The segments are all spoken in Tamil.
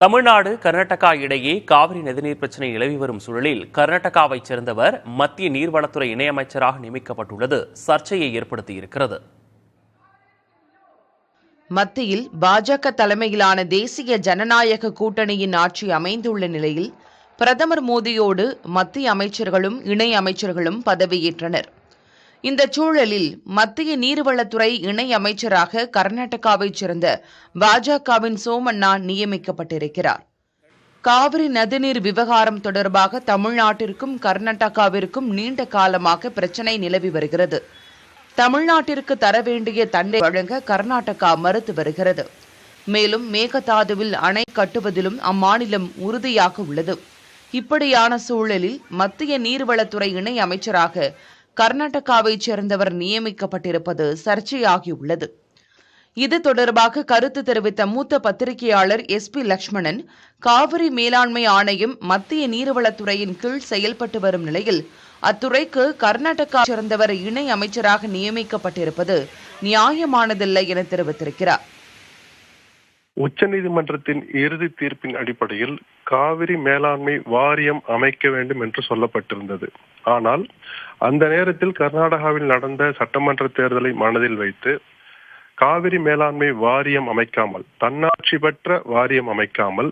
தமிழ்நாடு கர்நாடகா இடையே காவிரி நதிநீர் பிரச்சினை நிலவி வரும் சூழலில் கர்நாடகாவைச் சேர்ந்தவர் மத்திய நீர்வளத்துறை இணையமைச்சராக நியமிக்கப்பட்டுள்ளது சர்ச்சையை ஏற்படுத்தியிருக்கிறது. மத்தியில் பாஜக தலைமையிலான தேசிய ஜனநாயக கூட்டணியின் ஆட்சி அமைந்துள்ள நிலையில் பிரதமர் மோடியோடு மத்திய அமைச்சர்களும் இணை அமைச்சர்களும் பதவியேற்றனர். இந்த சூழலில் மத்திய நீர்வளத்துறை இணை அமைச்சராக கர்நாடகாவைச் சேர்ந்த பாஜகவின் சோமண்ணா நியமிக்கப்பட்டிருக்கிறார். காவிரி நதிநீர் விவகாரம் தொடர்பாக தமிழ்நாட்டிற்கும் கர்நாடகாவிற்கும் நீண்ட காலமாக பிரச்சினை நிலவி வருகிறது. தமிழ்நாட்டிற்கு தர வேண்டிய தண்ணீர் வழங்க கர்நாடகா மறுத்து வருகிறது. மேலும் மேகதாதுவில் அணை கட்டுவதிலும் அம்மாநிலம் உறுதியாக உள்ளது. இப்படியான சூழலில் மத்திய நீர்வளத்துறை இணை அமைச்சராக கர்நாடகாவைச் சேர்ந்தவர் நியமிக்கப்பட்டிருப்பது சர்ச்சையாகியுள்ளது. இது தொடர்பாக கருத்து தெரிவித்த மூத்த பத்திரிகையாளர் SP லட்சுமணன், காவிரி மேலாண்மை ஆணையம் மத்திய நீர்வளத்துறையின் கீழ் செயல்பட்டு வரும் நிலையில் அத்துறைக்கு கர்நாடகா சேர்ந்தவர் இணை அமைச்சராக நியமிக்கப்பட்டிருப்பது நியாயமானதில்லை என தெரிவித்திருக்கிறார். உச்சநீதிமன்றத்தின் இறுதி தீர்ப்பின் அடிப்படையில் காவிரி மேலாண்மை வாரியம் அமைக்க வேண்டும் என்று சொல்லப்பட்டிருந்தது. ஆனால் அந்த நேரத்தில் கர்நாடகாவில் நடந்த சட்டமன்ற தேர்தலை மனதில் வைத்து காவிரி மேலாண்மை வாரியம் அமைக்காமல், தன்னாட்சி பெற்ற வாரியம் அமைக்காமல்,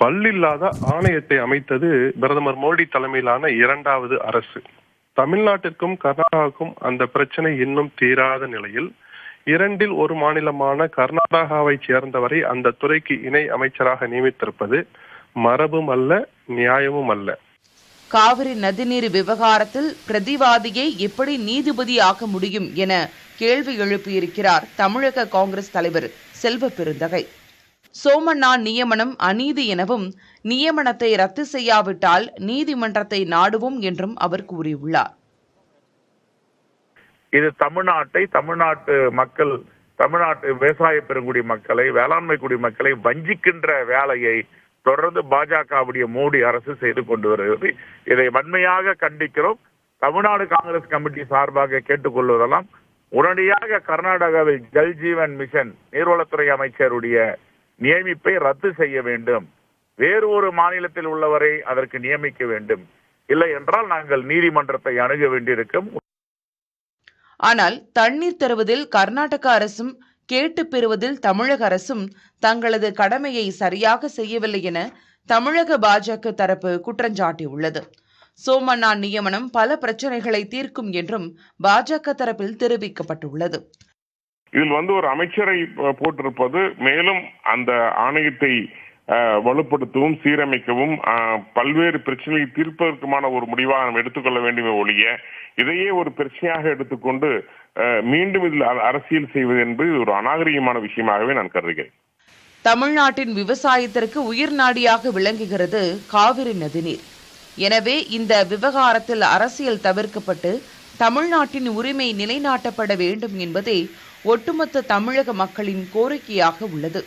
பல்லில்லாத ஆணையத்தை அமைத்தது பிரதமர் மோடி தலைமையிலான இரண்டாவது அரசு. தமிழ்நாட்டிற்கும் கர்நாடகாவுக்கும் அந்த பிரச்சனை இன்னும் தீராத நிலையில் இரண்டில் ஒரு மாநிலமான கர்நாடகாவை சேர்ந்தவரை அந்த துறைக்கு இணை அமைச்சராக நியமித்திருப்பது மரபும் அல்ல, நியாயமும் அல்ல. காவிரி நதிநீர் விவகாரத்தில் பிரதிவாதியை எப்படி நீதிபதி ஆக்க முடியும் என கேள்வி எழுப்பியிருக்கிறார் தமிழக காங்கிரஸ் தலைவர் செல்வ பெருந்தகை. சோமண்ணா நியமனம் அநீதி எனவும் நியமனத்தை ரத்து செய்யாவிட்டால் நீதிமன்றத்தை நாடுவோம் என்றும் அவர் கூறியுள்ளார். இது தமிழ்நாட்டு மக்கள், தமிழ்நாட்டு விவசாய பெருங்குடி மக்களை, வேளாண்மை குடிமக்களை வஞ்சிக்கின்ற வேலையை தொடர்ந்து பாஜகவுடைய மோடி அரசு செய்து கொண்டு வருகிறது. இதை வன்மையாக கண்டிக்கிறோம். தமிழ்நாடு காங்கிரஸ் கமிட்டி சார்பாக கேட்டுக்கொள்வதெல்லாம் உடனடியாக கர்நாடகாவில் ஜல் ஜீவன் மிஷன் நீர்வளத்துறை அமைச்சருடைய நியமிப்பை ரத்து செய்ய வேண்டும். வேறு ஒரு மாநிலத்தில் உள்ளவரை அதற்கு நியமிக்க வேண்டும். இல்லை என்றால் நாங்கள் நீதிமன்றத்தை அணுக வேண்டியிருக்கும். ஆனால் தண்ணீர் தருவதில் கர்நாடக அரசும், கேட்டு பெறுவதில் தமிழக அரசும் தங்களது கடமையை சரியாக செய்யவில்லை என தமிழக பாஜக தரப்பு குற்றஞ்சாட்டியுள்ளது. சோமண்ணா நியமனம் பல பிரச்சனைகளை தீர்க்கும் என்றும் பாஜக தரப்பில் தெரிவிக்கப்பட்டுள்ளது. இதில் ஒரு அமைச்சரை போட்டிருப்பது மேலும் அந்த ஆணையத்தை வலுப்படுத்தவும், சீரமைக்கவும், பல்வேறு பிரச்சனைகளை தீர்ப்பதற்குமான ஒரு முடிவாக நாம் எடுத்துக்கொள்ள வேண்டுமே ஒழிய இதையே ஒரு பிரச்சனையாக எடுத்துக்கொண்டு மீண்டும் இதில் அரசியல் செய்வது என்பது ஒரு அநாகரிகமான விஷயமாகவே நான் கருதுகிறேன். தமிழ்நாட்டின் விவசாயத்திற்கு உயிர் நாடியாக விளங்குகிறது காவிரி நதிநீர். எனவே இந்த விவகாரத்தில் அரசியல் தவிர்க்கப்பட்டு தமிழ்நாட்டின் உரிமை நிலைநாட்டப்பட வேண்டும் என்பதே ஒட்டுமொத்த தமிழக மக்களின் கோரிக்கையாக உள்ளது.